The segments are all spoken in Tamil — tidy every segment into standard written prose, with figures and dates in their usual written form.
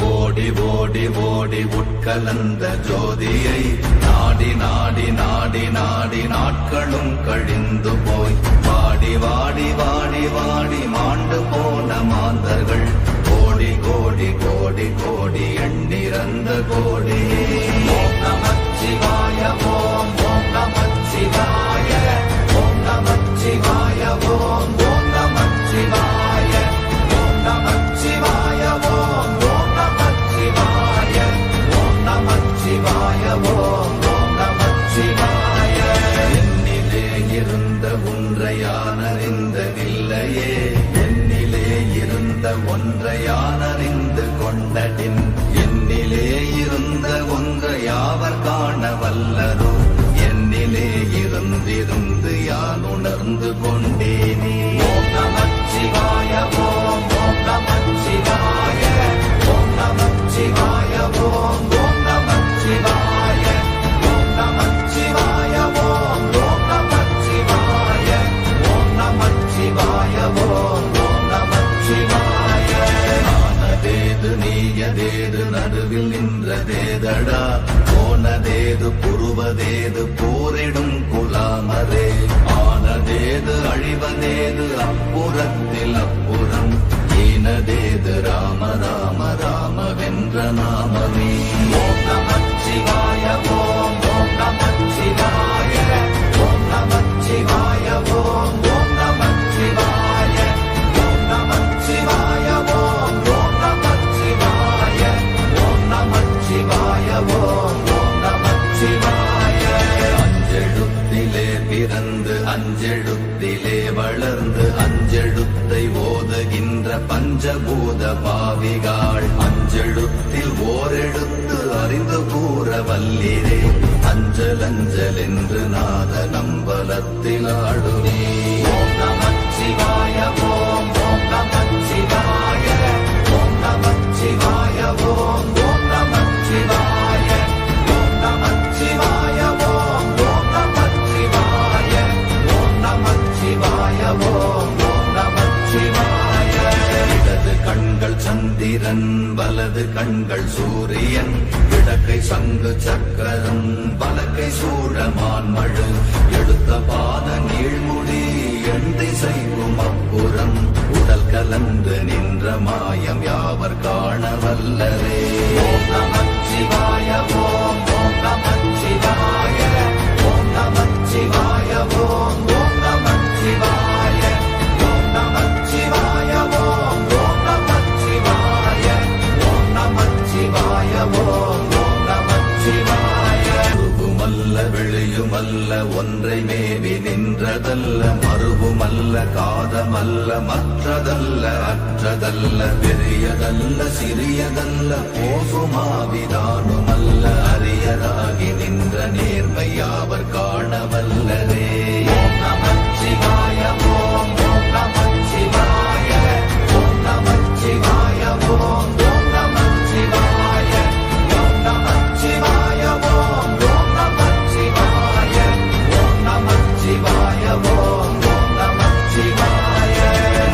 ஓடி ஓடி ஓடி உட்கலந்த ஜோதியை நாடி நாடி நாடி நாடி நாட்களும் கழிந்து போய் வாடி வாடி வாடி வாடி மாண்டு போன மாந்தர்கள் கோடி கோடி கோடி கோடி எண்ணிறந்த கோடி. ஓம் நமச்சிவாய ஓம் ஓம் நமச்சிவாய ஓம் நமச்சிவாய ஓம் ஓம் நமச்சிவாய ஓம் நமச்சிவாய ஓம் ஓம் நமச்சிவாய ஓம் நமச்சிவாய ஓம் ஓம் நமச்சிவாய. என்னிலே இருந்த ஒன்றை யானறிந்ததில்லையே, என்னிலே இருந்த ஒன்றை யானறிந்து கொண்டடின், என்னிலே இருந்த ஒன்றை யாவர் காண வல்லதோ, என்னிலே இருந்திருந்து யான் உணர்ந்து கொண்டேனே. ஓம் நமச்சிவாய ஓம் ஓம் நமச்சிவாய ஓம் நமச்சிவாய ஓம் ஓம் நமச்சிவாய ஓம் நமச்சிவாய ஓம் ஓம் நமச்சிவாய ஓம் நமச்சிவாய ஓம் ஓம் நமச்சிவாய. ஆனதேது நீயதேது நடுவில் நின்றதேதடா, போனதேது புருவதேது போரிடும் குலாமரே, ஆனதேது அழிவதேது அப்புறத்தில் அப்புறம், ஈனதேது ராம ராம ராம வென்ற நாமமே. ஓம் நமச்சிவாய ஓம் ஓம் நமச்சிவாய ஓம் நமச்சிவாய ஓம் ஓம் நமச்சிவாய ஓம் நமச்சிவாய ஓம் ஓம் நமச்சிவாய ஓம் நமச்சிவாய ஓம் ஓம் நமச்சிவாய. அஞ்செழுத்திலே பிறந்து அஞ்செழுத்திலே வளர்ந்து அஞ்செழுத்தை ஓதுகின்ற பஞ்சபூத பாவிகாள், அஞ்செழுத்தில் ஓரெழுத்து அறிந்து கூற வல்லிரே, அஞ்சல் அஞ்சல் என்று நாத நம்பலத்தில் ஆடுவே. ஓம் நமச்சிவாய ஓம் ஓம் நமச்சிவாய ஓம் நமச்சிவாய ஓம் ஓம் நமச்சிவாய ஓம் நமச்சிவாய ஓம் ஓம் நமச்சிவாய ஓம் நமச்சிவாய ஓம் ஓம் நமச்சிவாய. இடது கண்கள் சந்திரன் வலது கண்கள் சூரியன், இடக்கை சங்கு சக்கரம் வலக்கை சூழமான் மழு, எடுத்த பாத நீழ்முடி எண் திசைக்கும் அப்புறம், உடல் கலந்து நின்ற மாயம் யாவர் காண வல்லரே. ஓம் நமச்சிவாய ஓம் ஓம் நமச்சிவாய ஓம் நமச்சிவாய ஓம் ஓம் நமச்சிவாய ஓம் நமச்சிவாய ஓம் ஓம் நமச்சிவாய ஓம் நமச்சிவாய ஓம் ஓம் நமச்சிவாய. உருவுமல்ல வெளியுமல்ல ஒன்றை மேவி நின்றதல்ல, மறுவுமல்ல காதமல்ல மற்றதல்ல அற்றதல்ல, பெரியதல்ல சிறியதல்ல போசுமாவிதானுமல்ல, அரியராகி நின்ற நேர்மை யாவர் காண வல்லரே. ஓம் நமச்சிவாய ஓம் ஓம் நமச்சிவாய ஓம் நமச்சிவாய ஓம் ஓம் நமச்சிவாய ஓம் நமச்சிவாய ஓம் ஓம் நமச்சிவாய ஓம் நமச்சிவாய ஓம் ஓம் நமச்சிவாய.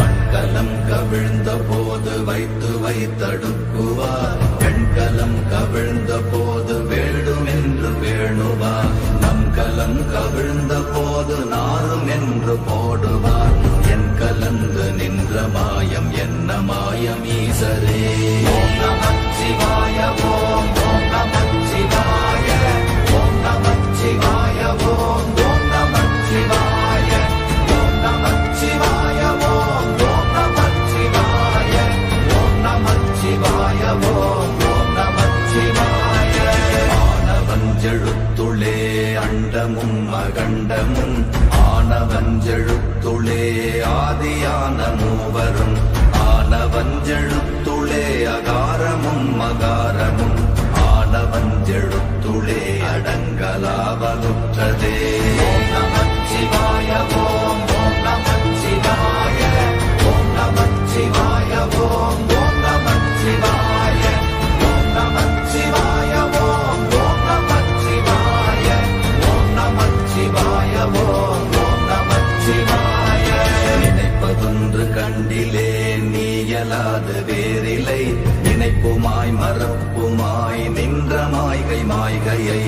மண்கலம் கவிழ்ந்த போது வைத்து வைத்தடுக்குவார், பெண்கலம் கவிழ்ந்த போது வேண்டுமென்று வேணுவார், நம் கலம் கவிழ்ந்த போது நாரும் என்று போடுவார், என் கலந்து நின்ற மாயம் என்ன மாயம் ஈசரே. ஓம் நமச்சிவாய ஓம் ஓம் நமச்சிவாய ஓம் நமச்சிவாய ஓம் ஓம் நமச்சிவாய ஓம் நமச்சிவாய ஓம் ஓம் நமச்சிவாய ஓம் நமச்சிவாய ஓம் ஓம் நமச்சிவாய. ஆனவஞ்செழுத்துளே அண்டமும் அகண்டமும், ஆனவஞ்செழுத்துளே ஆதியான மூவரும், ஆனவஞ்செழுத்துளே அகாரமும் அகாரமும், ஆனவஞ்செழுத்துளே அடங்கலாவலுற்றதே. ஓம் நமச்சிவாய ஓம் ஓம் நமச்சிவாய ஓம் நமச்சிவாய ஓம் ஓம் நமச்சிவாய ஓம் நமச்சிவாய ஓம் ஓம் நமச்சிவாய ஓம் நமச்சிவாய ஓம் ஓம் நமச்சிவாய. நினைப்பதொன்று கண்டிலே நீயலாது வேறில்லை, நினை நினைப்புமாய் மறப்புமாய் நின்ற மாய்கை மாய்கையை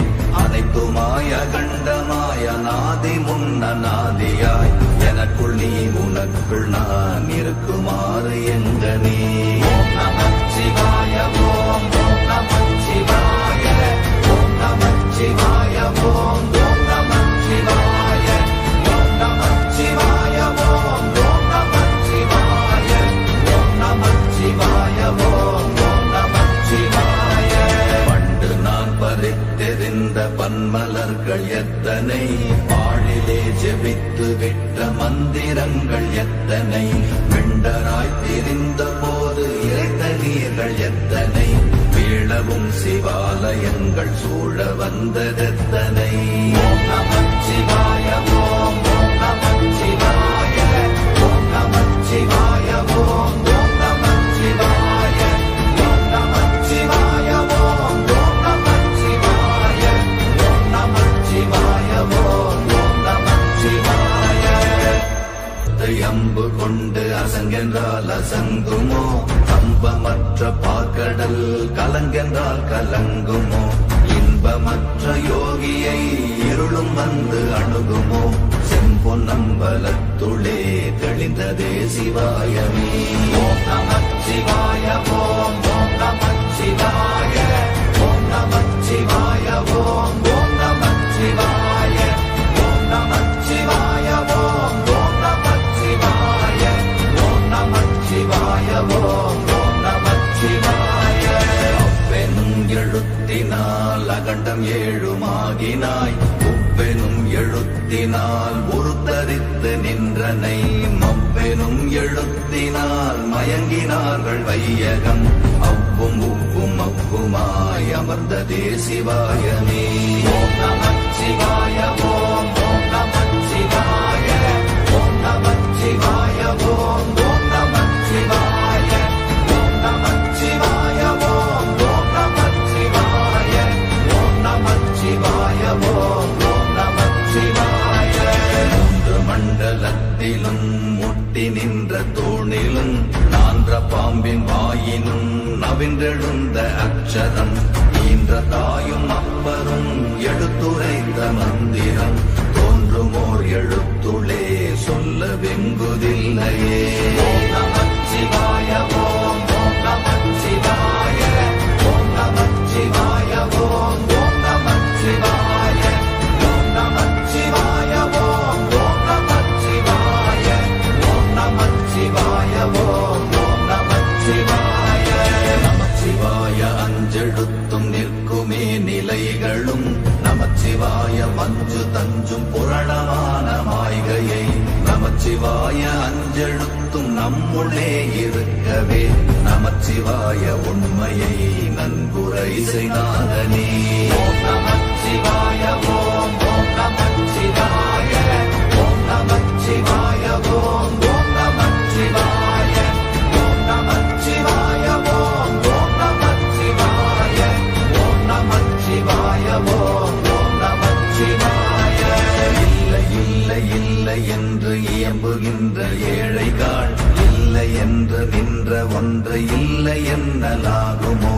அனைத்துமாய் அகண்டமாய் அநாதி முன்னநாதியாய் எனக்குள் நீ உனக்குள் நான் இருக்குமாறு எங்க நீ. ஓம் நமச்சிவாய ஓம் ஓம் நமச்சிவாய ஓம் நமச்சிவாய ஓம் ஓம் நமச்சிவாய ஓம் நமச்சிவாய ஓம் ஓம் நமச்சிவாய ஓம் நமச்சிவாய ஓம் ஓம் நமச்சிவாய. பண்டு நான் பறித்தெறிந்த பன்மலர்கள் எத்தனை பாழிலே ஜெபித்து விட்ட மந்திரங்கள் எத்தனை வெண்டராய் திரிந்த போது இறைத்த நீர்கள் எத்தனை வீழவும் சிவாலயங்கள் சூழ வந்ததெத்தனை. ஓம் நமச்சிவாய ஓம் ஓம் நமச்சிவாய ஓம் நமச்சிவாய ஓம் ஓம் நமச்சிவாய ஓம் நமச்சிவாய ஓம் ஓம் நமச்சிவாய ஓம் நமச்சிவாய ஓம் ஓம் நமச்சிவாய. அம்பு கொண்டு அசங்கென்றால் அசங்குமோ கம்பமற்ற பார்க்கடல் கலங்கென்றால் கலங்குமோ இன்பமற்ற யோகியை இருளும் வந்து அணுகுமோ செம்பொன்னம்பலத்துளே தெளிந்ததே சிவாயமே. ஓம் நமச்சிவாய ஓம் ஓம் நமச்சிவாய ஓம் நமச்சிவாய ஓம் ஓம் நமச்சிவாய ஓம் நமச்சிவாய ஓம் ஓம் நமச்சிவாய ஓம் நமச்சிவாய ஓம் ஓம் நமச்சிவாய. அப்பெனும் எழுத்தினால் அகண்டம் ஏழுமாகினாய் உப்பெனும் எழுத்தினால் உருத்தரித்து நின்றனை மப்பெனும் எழுத்தினால் மயங்கினார்கள் வையகம் அவ்வும் உப்பும் அப்புமாய் அமர்ந்ததே சிவாயமே. ஓம் நமச்சிவாய ஓம் ஓம் நமச்சிவாய ஓம் நமச்சிவாய ஓம் ஓம் நமச்சிவாய ஓம் நமச்சிவாய ஓம் ஓம் நமச்சிவாய ஓம் நமச்சிவாய ஓம் ஓம் நமச்சிவாய. மூன்று மண்டலத்திலும் முட்டி நின்ற தூணிலும் நான்ற பாம்பின் வாயினும் நவின்றெழுந்த அக்ஷரம் ஈன்ற தாயும் அப்பரும் எடுத்துரைத்த மந்திரம் தோன்றுமோர் எழுத்துளே சொல்ல வெங்குதில்லையே. ஓம் நமச்சிவாய ஓம் ஓம் நமச்சிவாய ஓம் நமச்சிவாய ஓம் ஓம் நமச்சிவாய ஓம் நமச்சிவாய ஓம் ஓம் நமச்சிவாய ஓம் நமச்சிவாய ஓம் ஓம் நமச்சிவாய. நமச்சிவாய அஞ்செழுத்தும் நிற்குமே நிலைகளும் நமச்சிவாய மஞ்சு தஞ்சும் புரணமான மாய்கையை நமச்சிவாய அஞ்செழுத்தும் நம்முள்ளே இருக்கவே நமச்சிவாய உண்மையை நன்குரை செய்தாதனே. ஓம் நமச்சிவாய ஓம் ஓம் நமச்சிவாய ஓம் நமச்சிவாய ஓம் ஓம் நமச்சிவாய ஓம் நமச்சிவாய ஓம் ஓம் நமச்சிவாய ஓம் நமச்சிவாய ஓம் ஓம் நமச்சிவாய. இல்லை இல்லை இல்லை என்று இயம்புகின்ற ஏழைகள் இல்லை என்று நின்ற ஒன்று இல்லை என்னலாகுமோ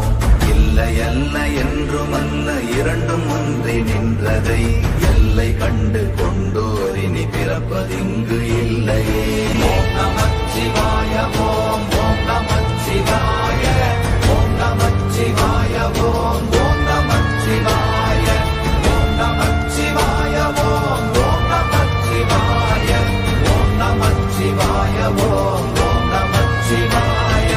இல்லை அல்ல என்றுமல்ல இரண்டும் ஒன்றி நின்றதை எல்லை கண்டு கொண்டோரினி பிறப்பதிங்கு இல்லையே. ஓம் நமச்சிவாய ஓம் ஓம் நமச்சிவாய ஓம் நமச்சிவாய ஓம் ஓம் நமச்சிவாய ஓம் நமச்சிவாய ஓம் ஓம் நமச்சிவாய ஓம் நமச்சிவாய ஓம் ஓம் நமச்சிவாய.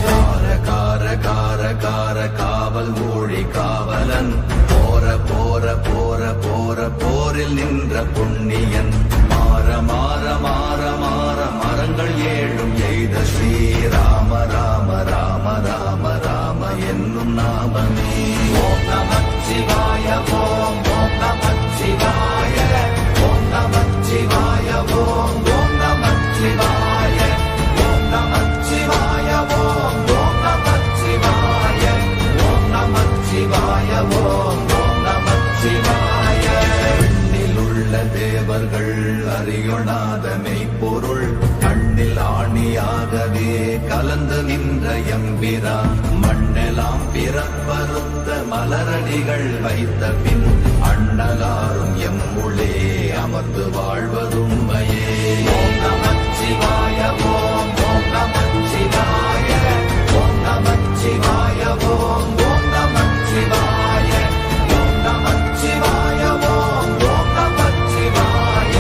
கார கார கார கார காவல் ஊழி காவலன் போர போர போர போர போரில் நின்ற புண்ணியன் மாற மாற மாற மாற மரங்கள் ஏழும் எய்த ஸ்ரீ நீரா மண்ணெல்லாம் பிறப்பறுத்த மலரடிகள் வைத்த பின் அண்ணலாரும் எம்முளே அமர்ந்து வாழ்வதுண்மையே. ஓம் நமச்சிவாய ஓம் ஓம் நமச்சிவாய ஓம் நமச்சிவாய ஓம் ஓம் நமச்சிவாய ஓம் நமச்சிவாய ஓம் ஓம் நமச்சிவாய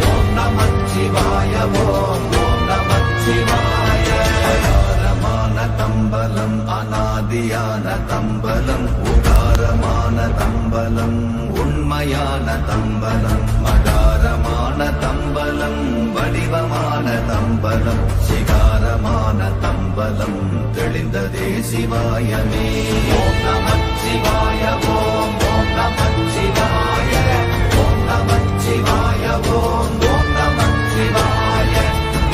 ஓம் நமச்சிவாய ஓம் ஓம் நமச்சிவாய. அகாரமான தம்பலம் அநாதியான தம்பலம் உகாரமான தம்பலம் உண்மையான தம்பலம் மகாரமான தம்பலம் வடிவமான தம்பலம் சிகாரமான தம்பலம் தெளிந்ததே சிவாயமே. ஓம் நமச்சிவாய ஓம் ஓம் நமச்சிவாய ஓம் நமச்சிவாய ஓம் ஓம் நமச்சிவாய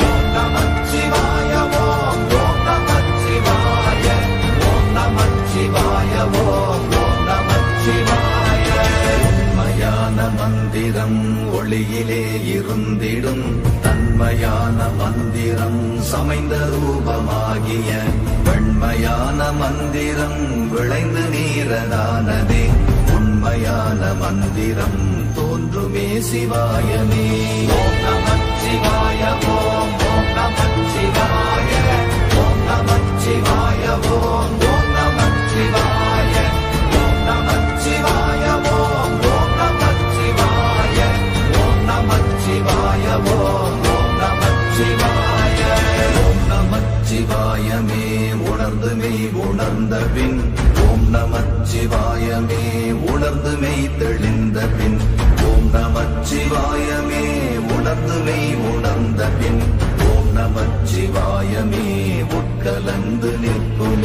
ஓம் நமச்சிவாய ஓம் ஓம் நமச்சிவாய ஓம் நமச்சிவாய ஓம் ஓம் நமச்சிவாய. உண்மையான மந்திரம் ஒளியிலே இருந்திடும் தன்மையான மந்திரம் சமைந்த ரூபமாகிய வெண்மையான மந்திரம் விளைந்து நீரதானதே உண்மையான மந்திரம் தோன்றுமே சிவாயமே. ஓம் நமச்சிவாய ஓம் ஓம் நமச்சிவாய ஓம் நமச்சிவாய ஓம் ஓம் நமச்சிவாய ஓம் நமச்சிவாய ஓம் ஓம் நமச்சிவாய ஓம் நமச்சிவாய ஓம் ஓம் நமச்சிவாய. ஓம் நமச்சிவாயமே உணர்ந்துமே உணர்ந்த பின் ஓம் நமச்சிவாயமே உணர்ந்துமே தெளிந்த பின் ஓம் நமச்சிவாயமே உணர்ந்துமே உணர்ந்த பின் ஓம் நமச்சிவாயமே உட்கலந்து நிற்கும்